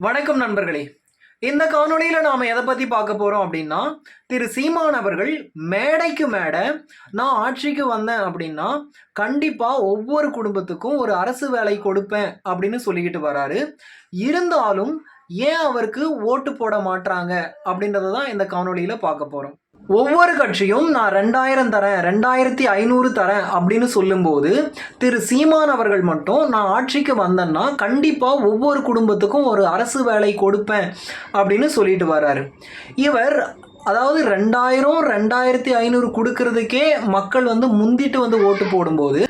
வணக்கம் நண்பர்களே. இந்த காணொளியில நாம எதை பத்தி பார்க்க போறோம் அப்படின்னா, திரு சீமான் அவர்கள் மேடைக்கு மேடை நான் ஆட்சிக்கு வந்தேன் அப்படின்னா, கண்டிப்பா ஒவ்வொரு குடும்பத்துக்கும் ஒரு அரசு வேலை கொடுப்பேன் அப்படின்னு சொல்லிக்கிட்டு வராரு. இருந்தாலும் ஏன் அவருக்கு ஓட்டு போட மாட்றாங்க அப்படின்றத தான் இந்த காணொளியில பார்க்க போறோம். ஒவ்வொரு கட்சியும் நான் 2000 தரேன், 2500 தரேன் அப்படின்னு சொல்லும்போது, திரு சீமான் அவர்கள் மட்டும் நான் ஆட்சிக்கு வந்தேன்னா கண்டிப்பா ஒவ்வொரு குடும்பத்துக்கும் ஒரு அரசு வேலை கொடுப்பேன் அப்படின்னு சொல்லிட்டு வர்றாரு. இவர் அதாவது 2000, 2500 கொடுக்கறதுக்கே மக்கள் முந்திட்டு ஓட்டு போடும்போது,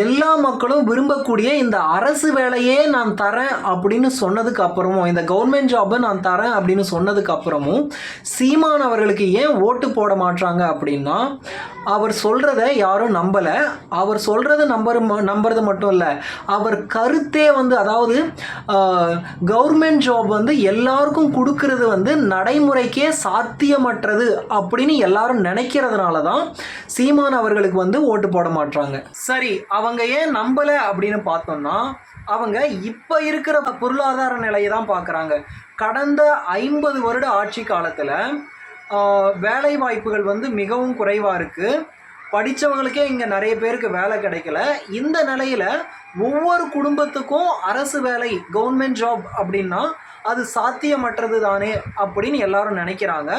எல்லா மக்களும் விரும்பக்கூடிய இந்த அரசு வேலையே நான் தரேன் அப்படின்னு சொன்னதுக்கு அப்புறமும், இந்த கவர்மெண்ட் ஜாபை நான் தரேன் அப்படின்னு சொன்னதுக்கு அப்புறமும் சீமான் அவர்களுக்கு ஏன் ஓட்டு போட மாட்டாங்க அப்படின்னா, அவர் சொல்றத யாரும் நம்பல. அவர் சொல்றது நம்புறது மட்டும் இல்லை, அவர் கருத்தே அதாவது கவர்மெண்ட் ஜாப் எல்லாருக்கும் கொடுக்கறது நடைமுறைக்கே சாத்தியமற்றது அப்படின்னு எல்லாரும் நினைக்கிறதுனால தான் சீமான் அவர்களுக்கு ஓட்டு போட மாட்டாங்க. சரி, அவங்க ஏன் நம்பல அப்படின்னு பார்த்தோம்னா, அவங்க இப்ப இருக்கிற பொருளாதார நிலையை தான் பார்க்குறாங்க. கடந்த 50 வருட ஆட்சி காலத்தில் வேலை வாய்ப்புகள் மிகவும் குறைவாக இருக்குது. படித்தவங்களுக்கே இங்கே நிறைய பேருக்கு வேலை கிடைக்கல. இந்த நிலையில் ஒவ்வொரு குடும்பத்துக்கும் அரசு வேலை, கவர்மெண்ட் ஜாப் அப்படின்னா அது சாத்தியமற்றது தானே அப்படின்னு எல்லாரும் நினைக்கிறாங்க.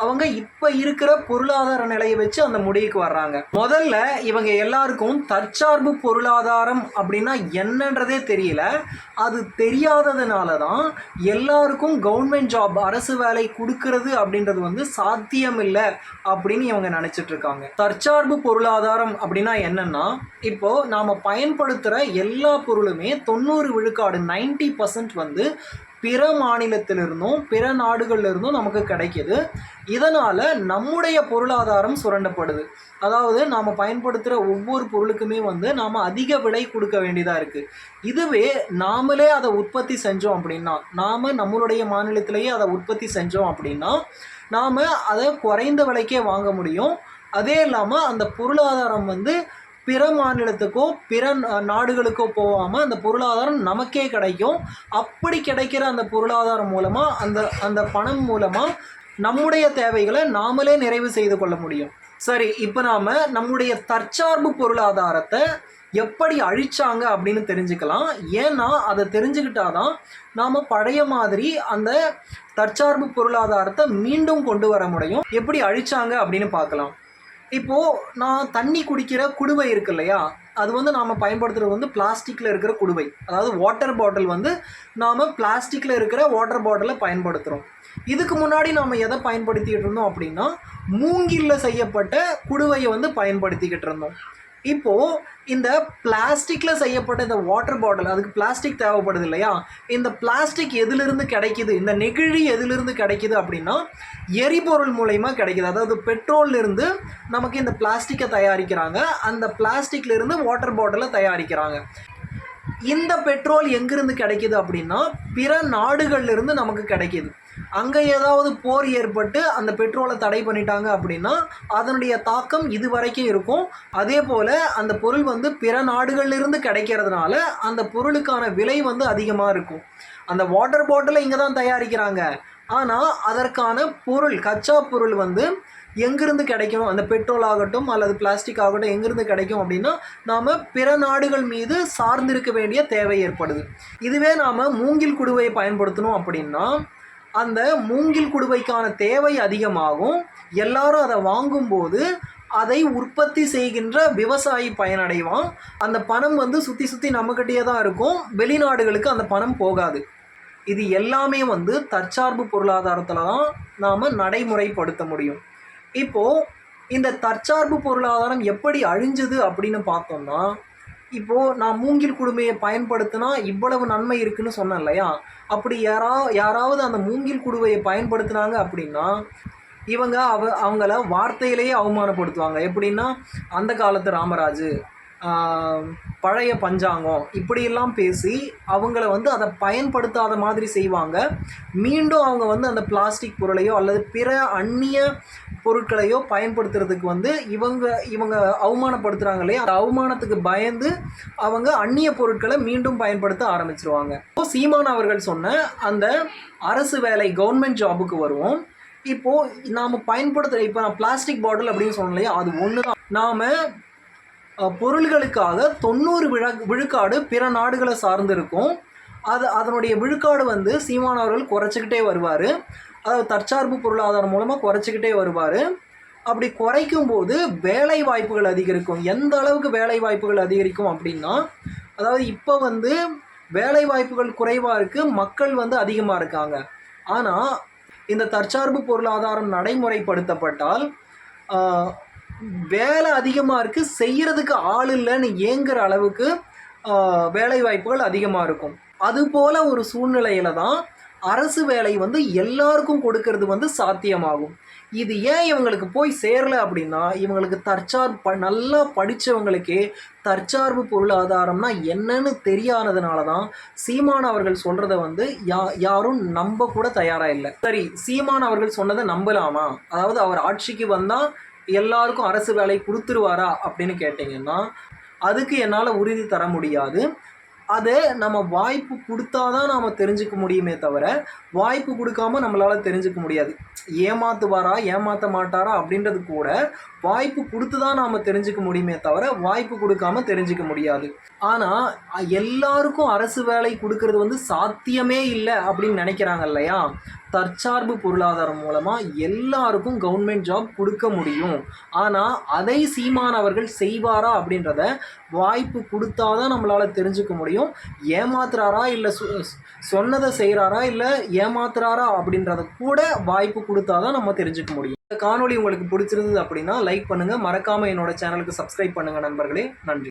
அவங்க இப்போ இருக்கிற பொருளாதார நிலையை வச்சு அந்த முடிவுக்கு வர்றாங்க. முதல்ல இவங்க எல்லாருக்கும் தற்சார்பு பொருளாதாரம் அப்படின்னா என்னன்றதே தெரியல. அது தெரியாததுனால தான் எல்லாருக்கும் கவர்மெண்ட் ஜாப், அரசு வேலை கொடுக்கறது அப்படின்றது சாத்தியம் இல்லை அப்படின்னு இவங்க நினைச்சிட்டு இருக்காங்க. தற்சார்பு பொருளாதாரம் அப்படின்னா என்னன்னா, இப்போ நாம பயன்படுத்துகிற எல்லா பொருளுமே 90 விழுக்காடு 90% பிற மாநிலத்திலிருந்தும் பிற நாடுகள்ல இருந்தும் நமக்கு கிடைக்கிது. இதனால் நம்முடைய பொருளாதாரம் சுரண்டப்படுது. அதாவது நாம் பயன்படுத்துகிற ஒவ்வொரு பொருளுக்குமே நாம் அதிக விலை கொடுக்க வேண்டியதாக இருக்குது. இதுவே நாமளே அதை உற்பத்தி செஞ்சோம் அப்படின்னா, நாம் நம்மளுடைய மாநிலத்திலேயே அதை உற்பத்தி செஞ்சோம் அப்படின்னா, நாம் அதை குறைந்த விலைக்கே வாங்க முடியும். அதே இல்லாமல் அந்த பொருளாதாரம் பிற மாநிலத்துக்கோ பிற நாடுகளுக்கோ போகாமல் அந்த பொருளாதாரம் நமக்கே கிடைக்கும். அப்படி கிடைக்கிற அந்த பொருளாதாரம் மூலமாக அந்த பணம் மூலமாக நம்முடைய தேவைகளை நாமளே நிறைவு செய்து கொள்ள முடியும். சரி, இப்போ நாம் நம்முடைய தற்சார்பு பொருளாதாரத்தை எப்படி அழிச்சாங்க அப்படின்னு தெரிஞ்சுக்கலாம். ஏன்னா அதை தெரிஞ்சுக்கிட்டாதான் நாம் பழைய மாதிரி அந்த தற்சார்பு பொருளாதாரத்தை மீண்டும் கொண்டு வர முடியும். எப்படி அழிச்சாங்க அப்படின்னு பார்க்கலாம். இப்போது நான் தண்ணி குடிக்கிற குடுவை இருக்கு இல்லையா, அது நாம் பயன்படுத்துகிறது பிளாஸ்டிக்கில் இருக்கிற குடுவை. அதாவது வாட்டர் பாட்டில் நாம் பிளாஸ்டிக்கில் இருக்கிற வாட்டர் பாட்டிலை பயன்படுத்துகிறோம். இதுக்கு முன்னாடி நாம் எதை பயன்படுத்திக்கிட்டு இருந்தோம் அப்படின்னா, மூங்கில்ல செய்யப்பட்ட குடுவையை பயன்படுத்திக்கிட்டு இருந்தோம். இப்போது இந்த பிளாஸ்டிக்கில் செய்யப்பட்ட இந்த வாட்டர் பாட்டில், அதுக்கு பிளாஸ்டிக் தேவைப்படுது இல்லையா, இந்த பிளாஸ்டிக் எதிலிருந்து கிடைக்கிது, இந்த நெகிழி எதிலிருந்து கிடைக்கிது அப்படின்னா எரிபொருள் மூலயமா கிடைக்கிது. அதாவது பெட்ரோல்லேருந்து நமக்கு இந்த பிளாஸ்டிக்கை தயாரிக்கிறாங்க, அந்த பிளாஸ்டிக்லேருந்து வாட்டர் பாட்டிலை தயாரிக்கிறாங்க. இந்த பெட்ரோல் எங்கிருந்து கிடைக்கிது அப்படின்னா பிற நாடுகள்லேருந்து நமக்கு கிடைக்கிது. அங்கே ஏதாவது போர் ஏற்பட்டு அந்த பெட்ரோலை தடை பண்ணிட்டாங்க அப்படின்னா அதனுடைய தாக்கம் இது வரைக்கும் இருக்கும். அதே போல் அந்த பொருள் பிற நாடுகள்லேருந்து கிடைக்கிறதுனால அந்த பொருளுக்கான விலை அதிகமாக இருக்கும். அந்த வாட்டர் பாட்டிலை இங்கே தான் தயாரிக்கிறாங்க. ஆனால் அதற்கான பொருள், கச்சா பொருள் எங்கிருந்து கிடைக்கும், அந்த பெட்ரோல் ஆகட்டும் அல்லது பிளாஸ்டிக் ஆகட்டும் எங்கிருந்து கிடைக்கும் அப்படின்னா நாம் பிற நாடுகள் மீது சார்ந்திருக்க வேண்டிய தேவை ஏற்படுது. இதுவே நாம் மூங்கில் குடுவையை பயன்படுத்தணும் அப்படின்னா அந்த மூங்கில் குடுவைக்கான தேவை அதிகமாகும். எல்லாரும் அதை வாங்கும்போது அதை உற்பத்தி செய்கின்ற விவசாயி பயனடைவான். அந்த பணம் சுற்றி சுற்றி நம்மக்கிட்டே தான் இருக்கும், வெளிநாடுகளுக்கு அந்த பணம் போகாது. இது எல்லாமே தற்சார்பு பொருளாதாரத்தில் தான் நாம் நடைமுறைப்படுத்த முடியும். இப்போது இந்த தற்சார்பு பொருளாதாரம் எப்படி அழிஞ்சது அப்படின்னு பார்த்தோம்னா, இப்போது நான் மூங்கில் குடுவையை பயன்படுத்தினா இவ்வளவு நன்மை இருக்குதுன்னு சொன்னேன் இல்லையா, அப்படி யாராவது அந்த மூங்கில் குடுவையை பயன்படுத்தினாங்க அப்படின்னா இவங்க அவங்கள வார்த்தையிலேயே அவமானப்படுத்துவாங்க. எப்படின்னா, அந்த காலத்து ராமராஜு, பழைய பஞ்சாங்கம் இப்படியெல்லாம் பேசி அவங்கள அதை பயன்படுத்தாத மாதிரி செய்வாங்க. மீண்டும் அவங்க அந்த பிளாஸ்டிக் பொருளையோ அல்லது பிற அந்நிய பொருட்களையோ பயன்படுத்துறதுக்கு வந்து இவங்க அவமானப்படுத்துகிறாங்க இல்லையா, அந்த அவமானத்துக்கு பயந்து அவங்க அந்நிய பொருட்களை மீண்டும் பயன்படுத்த ஆரம்பிச்சிருவாங்க. சீமான் அவர்கள் சொன்ன அந்த அரசு வேலை கவர்மெண்ட் ஜாபுக்கு வருவோம். இப்போது நாம் பயன்படுத்துகிற இப்போ நான் பிளாஸ்டிக் பாட்டில் அப்படின்னு சொன்னோம் இல்லையா, அது ஒன்று தான். நாம் பொருள்களுக்காக 90 விழுக்காடு பிற நாடுகளை சார்ந்து இருக்கும். அதனுடைய விழுக்காடு வந்து சீமான் அவர்கள் குறைச்சிக்கிட்டே வருவார். அதாவது தற்சார்பு பொருளாதாரம் மூலமாக குறைச்சிக்கிட்டே வருவார். அப்படி குறைக்கும் போது வேலை வாய்ப்புகள் அதிகரிக்கும். எந்த அளவுக்கு வேலை வாய்ப்புகள் அதிகரிக்கும் அப்படின்னா, அதாவது இப்போ வந்து வேலை வாய்ப்புகள் குறைவாக இருக்குது, மக்கள் வந்து அதிகமாக இருக்காங்க. ஆனால் இந்த தற்சார்பு பொருளாதாரம் நடைமுறைப்படுத்தப்பட்டால் வேலை அதிகமாக இருக்குது, செய்கிறதுக்கு ஆள் இல்லைன்னு ஏங்குற அளவுக்கு வேலை வாய்ப்புகள் அதிகமாக இருக்கும். அதுபோல் ஒரு சூழ்நிலையில் தான் அரசு வேலை வந்து எல்லாருக்கும் கொடுக்கறது வந்து சாத்தியமாகும். இது ஏன் இவங்களுக்கு போய் சேரலை அப்படின்னா, இவங்களுக்கு நல்லா படித்தவங்களுக்கே தற்சார்பு பொருளாதாரம்னா என்னன்னு தெரியாததுனால தான் சீமான் அவர்கள் சொல்கிறத வந்து யாரும் நம்ப கூட தயாராக இல்லை. சரி, சீமான் அவர்கள் சொன்னதை நம்பலாமா? அதாவது அவர் ஆட்சிக்கு வந்தால் எல்லாருக்கும் அரசு வேலை கொடுத்துருவாரா அப்படின்னு கேட்டிங்கன்னா, அதுக்கு என்னால் உறுதி தர முடியாது. அதை நம்ம வாய்ப்பு கொடுத்தாதான் நாம் தெரிஞ்சுக்க முடியுமே தவிர, வாய்ப்பு கொடுக்காம நம்மளால் தெரிஞ்சுக்க முடியாது. ஏமாற்றுவாரா ஏமாற்ற மாட்டாரா அப்படின்றது கூட வாய்ப்பு கொடுத்து தான் நாம் தெரிஞ்சுக்க முடியுமே தவிர, வாய்ப்பு கொடுக்காம தெரிஞ்சுக்க முடியாது. ஆனால் எல்லாருக்கும் அரசு வேலை கொடுக்கறது வந்து சாத்தியமே இல்லை அப்படின்னு நினைக்கிறாங்க இல்லையா, தற்சார்பு பொருளாதாரம் மூலமாக எல்லாருக்கும் கவர்மெண்ட் ஜாப் கொடுக்க முடியும். ஆனால் அதை சீமான் அவர்கள் செய்வாரா அப்படின்றத வாய்ப்பு கொடுத்தாதான் நம்மளால் தெரிஞ்சுக்க முடியும். ஏமாத்துறாரா இல்லை சொன்னதை செய்கிறாரா இல்லை ஏமாத்துறாரா அப்படின்றத கூட வாய்ப்பு கொடுத்தாதான் நம்ம தெரிஞ்சுக்க முடியும். இந்த காணொளி உங்களுக்கு பிடிச்சிருந்தது அப்படின்னா லைக் பண்ணுங்கள், மறக்காமல் என்னோட சேனலுக்கு சப்ஸ்கிரைப் பண்ணுங்கள் நண்பர்களே. நன்றி.